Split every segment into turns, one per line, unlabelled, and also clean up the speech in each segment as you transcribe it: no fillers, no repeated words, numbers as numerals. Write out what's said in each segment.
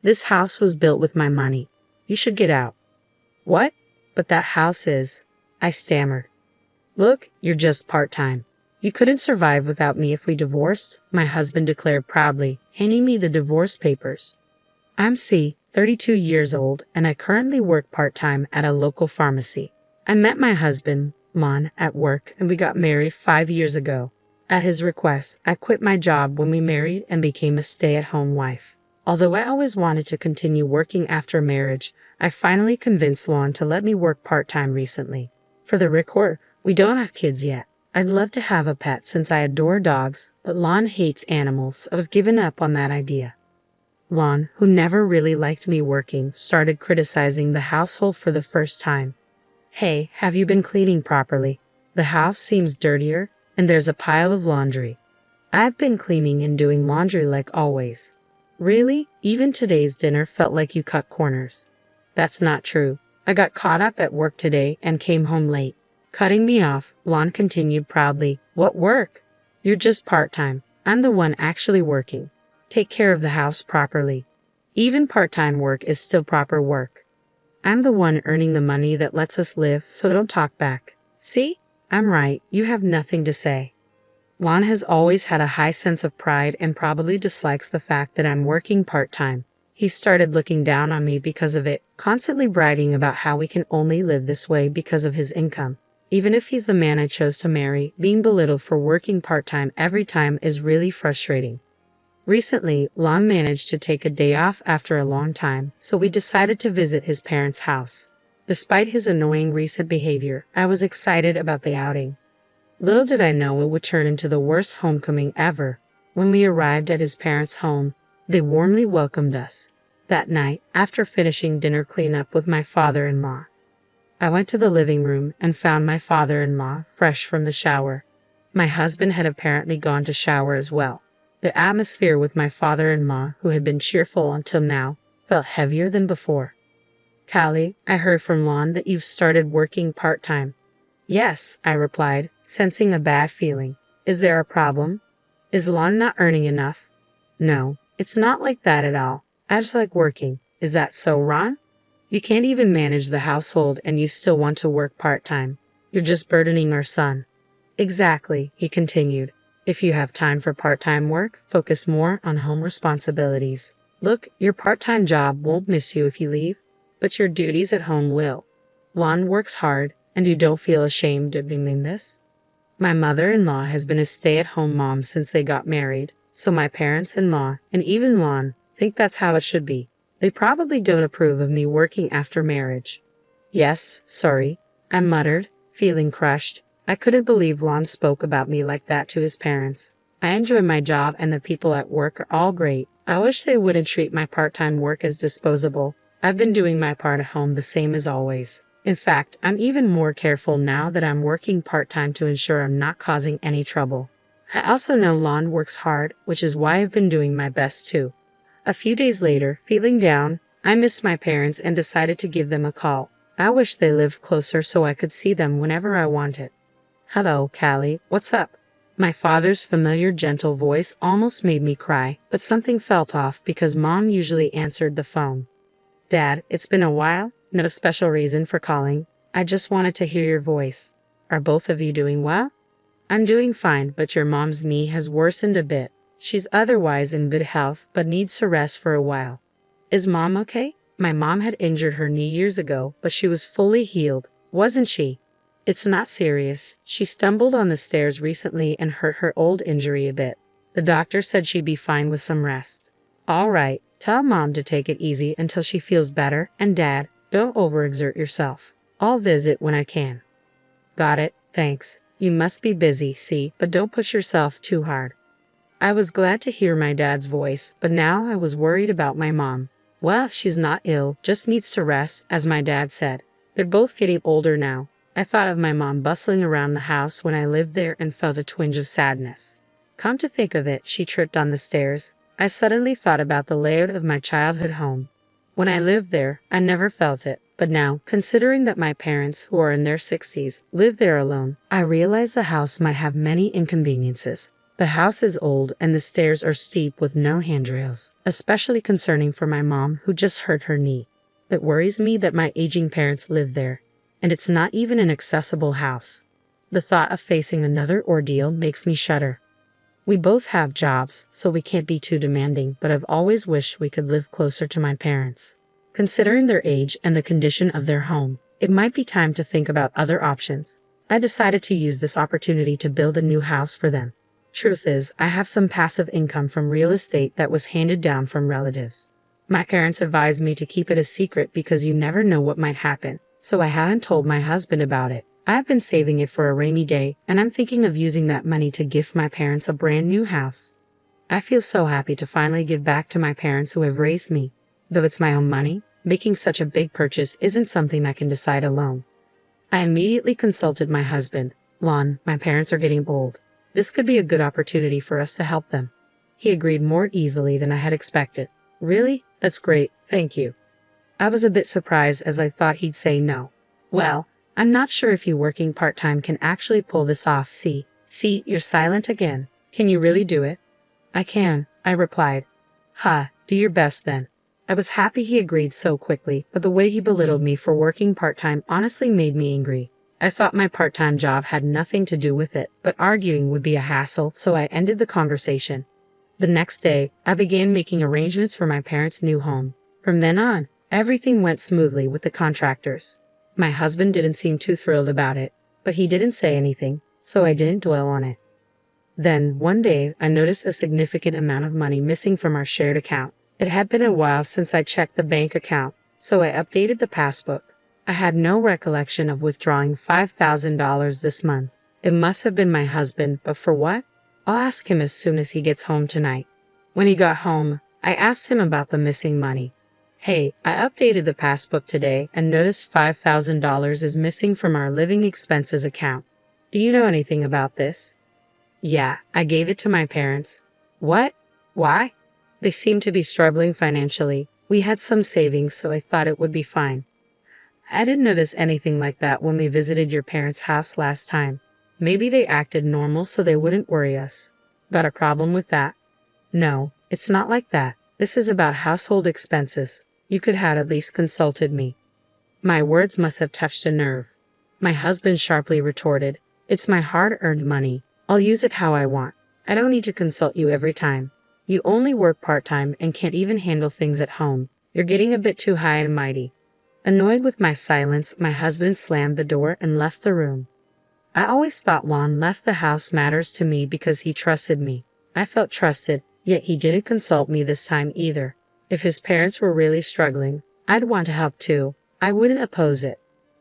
This house was built with my money. You should get out. What? But that house is. I stammered. Look, you're just part-time. You couldn't survive without me if we divorced, my husband declared proudly, handing me the divorce papers. I'm 32 years old, and I currently work part-time at a local pharmacy. I met my husband, Lon, at work, and we got married 5 years ago. At his request, I quit my job when we married and became a stay-at-home wife. Although I always wanted to continue working after marriage, I finally convinced Lon to let me work part-time recently. For the record, we don't have kids yet. I'd love to have a pet since I adore dogs, but Lon hates animals, so I've given up on that idea. Lon, who never really liked me working, started criticizing the household for the first time. Hey, have you been cleaning properly? The house seems dirtier, and there's a pile of laundry. I've been cleaning and doing laundry like always. Really? Even today's dinner felt like you cut corners. That's not true. I got caught up at work today and came home late. Cutting me off, Lon continued proudly. What work? You're just part-time. I'm the one actually working. Take care of the house properly. Even part-time work is still proper work. I'm the one earning the money that lets us live, so don't talk back. See? I'm right. You have nothing to say. Lon has always had a high sense of pride and probably dislikes the fact that I'm working part-time. He started looking down on me because of it, constantly bragging about how we can only live this way because of his income. Even if he's the man I chose to marry, being belittled for working part-time every time is really frustrating. Recently, Lon managed to take a day off after a long time, so we decided to visit his parents' house. Despite his annoying recent behavior, I was excited about the outing. Little did I know it would turn into the worst homecoming ever. When we arrived at his parents' home, they warmly welcomed us. That night, after finishing dinner cleanup with my father-in-law, I went to the living room and found my father-in-law fresh from the shower. My husband had apparently gone to shower as well. The atmosphere with my father-in-law, who had been cheerful until now, felt heavier than before. Callie, I heard from Lon that you've started working part-time. Yes, I replied, sensing a bad feeling. Is there a problem? Is Lon not earning enough? No, it's not like that at all. I just like working. Is that so, Ron? You can't even manage the household and you still want to work part-time. You're just burdening our son. Exactly, he continued. If you have time for part-time work, focus more on home responsibilities. Look, your part-time job won't miss you if you leave, but your duties at home will. Lon works hard, and you don't feel ashamed of doing this? My mother-in-law has been a stay-at-home mom since they got married, so my parents-in-law, and even Lon, think that's how it should be. They probably don't approve of me working after marriage. Yes, sorry, I muttered, feeling crushed. I couldn't believe Lon spoke about me like that to his parents. I enjoy my job and the people at work are all great. I wish they wouldn't treat my part-time work as disposable. I've been doing my part at home the same as always. In fact, I'm even more careful now that I'm working part-time to ensure I'm not causing any trouble. I also know Lon works hard, which is why I've been doing my best too. A few days later, feeling down, I missed my parents and decided to give them a call. I wish they lived closer so I could see them whenever I wanted. Hello, Callie, what's up? My father's familiar gentle voice almost made me cry, but something felt off because Mom usually answered the phone. Dad, it's been a while. No special reason for calling. I just wanted to hear your voice. Are both of you doing well? I'm doing fine, but your mom's knee has worsened a bit. She's otherwise in good health, but needs to rest for a while. Is Mom okay? My mom had injured her knee years ago, but she was fully healed, wasn't she? It's not serious. She stumbled on the stairs recently and hurt her old injury a bit. The doctor said she'd be fine with some rest. All right, tell Mom to take it easy until she feels better, and Dad, don't overexert yourself. I'll visit when I can. Got it, thanks. You must be busy, see, but don't push yourself too hard. I was glad to hear my dad's voice, but now I was worried about my mom. Well, she's not ill, just needs to rest, as my dad said. They're both getting older now. I thought of my mom bustling around the house when I lived there and felt a twinge of sadness. Come to think of it, she tripped on the stairs. I suddenly thought about the layout of my childhood home. When I lived there, I never felt it. But now, considering that my parents, who are in their 60s, live there alone, I realize the house might have many inconveniences. The house is old and the stairs are steep with no handrails, especially concerning for my mom who just hurt her knee. It worries me that my aging parents live there, and it's not even an accessible house. The thought of facing another ordeal makes me shudder. We both have jobs, so we can't be too demanding, but I've always wished we could live closer to my parents. Considering their age and the condition of their home, it might be time to think about other options. I decided to use this opportunity to build a new house for them. Truth is, I have some passive income from real estate that was handed down from relatives. My parents advised me to keep it a secret because you never know what might happen, so I hadn't told my husband about it. I have been saving it for a rainy day, and I'm thinking of using that money to gift my parents a brand new house. I feel so happy to finally give back to my parents who have raised me. Though it's my own money, making such a big purchase isn't something I can decide alone. I immediately consulted my husband. Lon, my parents are getting old. This could be a good opportunity for us to help them. He agreed more easily than I had expected. Really? That's great, thank you. I was a bit surprised as I thought he'd say no. Well, I'm not sure if you working part-time can actually pull this off. See, you're silent again. Can you really do it? I can, I replied. Do your best then. I was happy he agreed so quickly, but the way he belittled me for working part-time honestly made me angry. I thought my part-time job had nothing to do with it, but arguing would be a hassle, so I ended the conversation. The next day, I began making arrangements for my parents' new home. From then on, everything went smoothly with the contractors. My husband didn't seem too thrilled about it, but he didn't say anything, so I didn't dwell on it. Then, one day, I noticed a significant amount of money missing from our shared account. It had been a while since I checked the bank account, so I updated the passbook. I had no recollection of withdrawing $5,000 this month. It must have been my husband, but for what? I'll ask him as soon as he gets home tonight. When he got home, I asked him about the missing money. Hey, I updated the passbook today and noticed $5,000 is missing from our living expenses account. Do you know anything about this? Yeah, I gave it to my parents. What? Why? They seem to be struggling financially. We had some savings, so I thought it would be fine. I didn't notice anything like that when we visited your parents' house last time. Maybe they acted normal so they wouldn't worry us. Got a problem with that? No, it's not like that. This is about household expenses. You could have at least consulted me. My words must have touched a nerve. My husband sharply retorted, It's my hard-earned money. I'll use it how I want. I don't need to consult you every time. You only work part-time and can't even handle things at home. You're getting a bit too high and mighty. Annoyed with my silence, my husband slammed the door and left the room. I always thought Lon left the house matters to me because he trusted me. I felt trusted, yet he didn't consult me this time either. If his parents were really struggling, I'd want to help too. I wouldn't oppose it.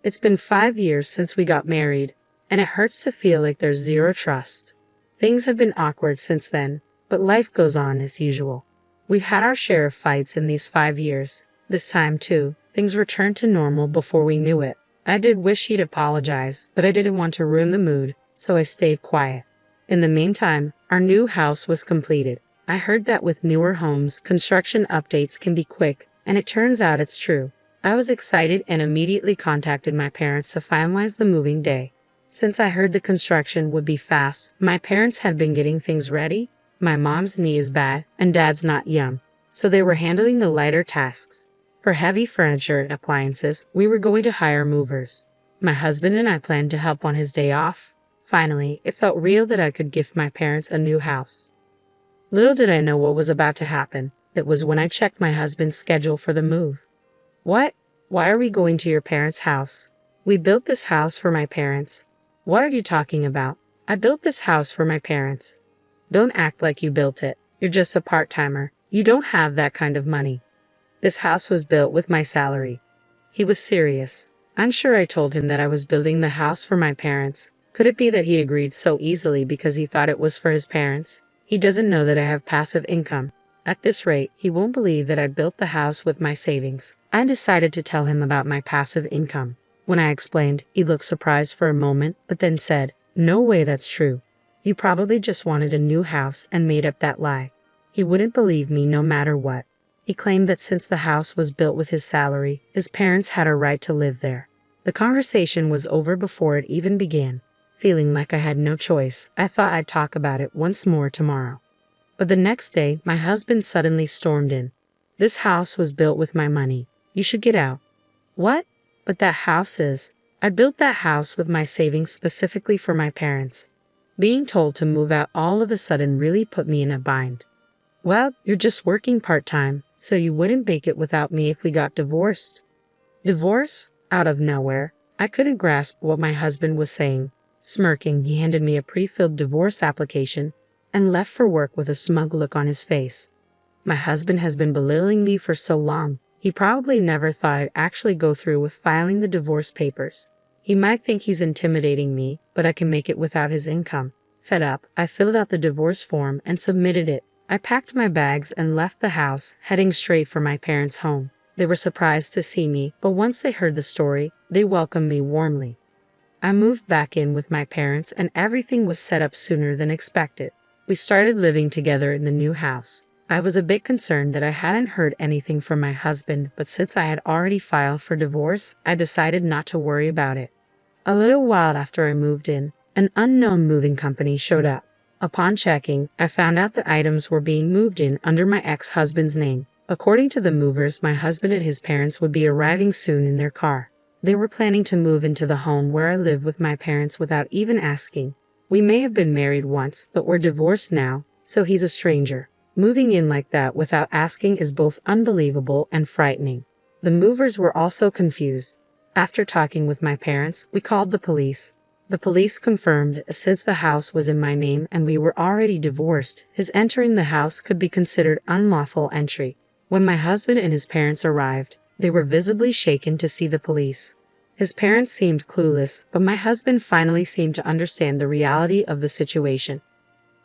It's been 5 years since we got married, and it hurts to feel like there's zero trust. Things have been awkward since then, but life goes on as usual. We've had our share of fights in these 5 years. This time, too, things returned to normal before we knew it. I did wish he'd apologize, but I didn't want to ruin the mood, so I stayed quiet. In the meantime, our new house was completed. I heard that with newer homes, construction updates can be quick, and it turns out it's true. I was excited and immediately contacted my parents to finalize the moving day. Since I heard the construction would be fast, my parents had been getting things ready. My mom's knee is bad, and dad's not young, so they were handling the lighter tasks. For heavy furniture and appliances, we were going to hire movers. My husband and I planned to help on his day off. Finally, it felt real that I could gift my parents a new house. Little did I know what was about to happen. It was when I checked my husband's schedule for the move. What? Why are we going to your parents' house? We built this house for my parents. What are you talking about? I built this house for my parents. Don't act like you built it. You're just a part-timer. You don't have that kind of money. This house was built with my salary. He was serious. I'm sure I told him that I was building the house for my parents. Could it be that he agreed so easily because he thought it was for his parents? He doesn't know that I have passive income. At this rate, he won't believe that I built the house with my savings. I decided to tell him about my passive income. When I explained, he looked surprised for a moment, but then said, No way that's true. You probably just wanted a new house and made up that lie. He wouldn't believe me no matter what. He claimed that since the house was built with his salary, his parents had a right to live there. The conversation was over before it even began. feeling like I had no choice. I thought I'd talk about it once more tomorrow. But the next day, my husband suddenly stormed in. This house was built with my money. You should get out. What? But that house is. I built that house with my savings specifically for my parents. Being told to move out all of a sudden really put me in a bind. Well, you're just working part-time, so you wouldn't make it without me if we got divorced. Divorce? Out of nowhere. I couldn't grasp what my husband was saying. Smirking, he handed me a pre-filled divorce application and left for work with a smug look on his face. My husband has been belittling me for so long, he probably never thought I'd actually go through with filing the divorce papers. He might think he's intimidating me, but I can make it without his income. Fed up, I filled out the divorce form and submitted it. I packed my bags and left the house, heading straight for my parents' home. They were surprised to see me, but once they heard the story, they welcomed me warmly. I moved back in with my parents and everything was set up sooner than expected. We started living together in the new house. I was a bit concerned that I hadn't heard anything from my husband, but since I had already filed for divorce, I decided not to worry about it. A little while after I moved in, an unknown moving company showed up. Upon checking, I found out the items were being moved in under my ex-husband's name. According to the movers, my husband and his parents would be arriving soon in their car. They were planning to move into the home where I live with my parents without even asking. We may have been married once, but we're divorced now, so he's a stranger. Moving in like that without asking is both unbelievable and frightening. The movers were also confused. After talking with my parents, we called the police. The police confirmed, since the house was in my name and we were already divorced, his entering the house could be considered unlawful entry. When my husband and his parents arrived, they were visibly shaken to see the police. His parents seemed clueless, but my husband finally seemed to understand the reality of the situation.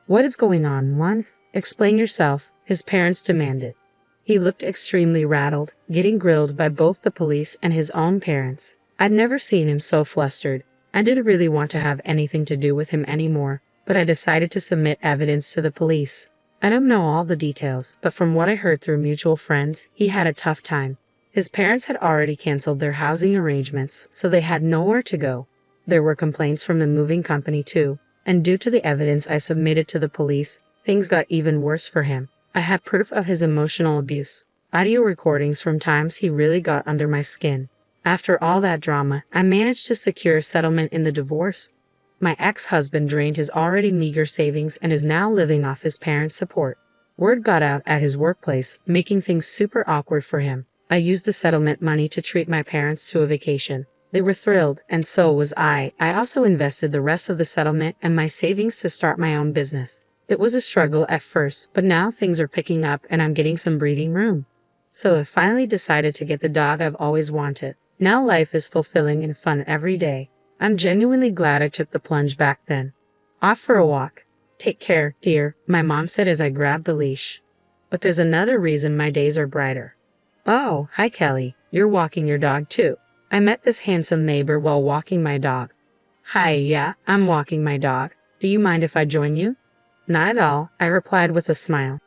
What is going on, Juan? Explain yourself, his parents demanded. He looked extremely rattled, getting grilled by both the police and his own parents. I'd never seen him so flustered. I didn't really want to have anything to do with him anymore, but I decided to submit evidence to the police. I don't know all the details, but from what I heard through mutual friends, he had a tough time. His parents had already canceled their housing arrangements, so they had nowhere to go. There were complaints from the moving company too, and due to the evidence I submitted to the police, things got even worse for him. I had proof of his emotional abuse, audio recordings from times he really got under my skin. After all that drama, I managed to secure a settlement in the divorce. My ex-husband drained his already meager savings and is now living off his parents' support. Word got out at his workplace, making things super awkward for him. I used the settlement money to treat my parents to a vacation. They were thrilled, and so was I. I also invested the rest of the settlement and my savings to start my own business. It was a struggle at first, but now things are picking up and I'm getting some breathing room. So I finally decided to get the dog I've always wanted. Now life is fulfilling and fun every day. I'm genuinely glad I took the plunge back then. Off for a walk. Take care, dear, my mom said as I grabbed the leash. But there's another reason my days are brighter. Oh, hi Kelly, you're walking your dog too. I met this handsome neighbor while walking my dog. Hi, yeah, I'm walking my dog. Do you mind if I join you? Not at all, I replied with a smile.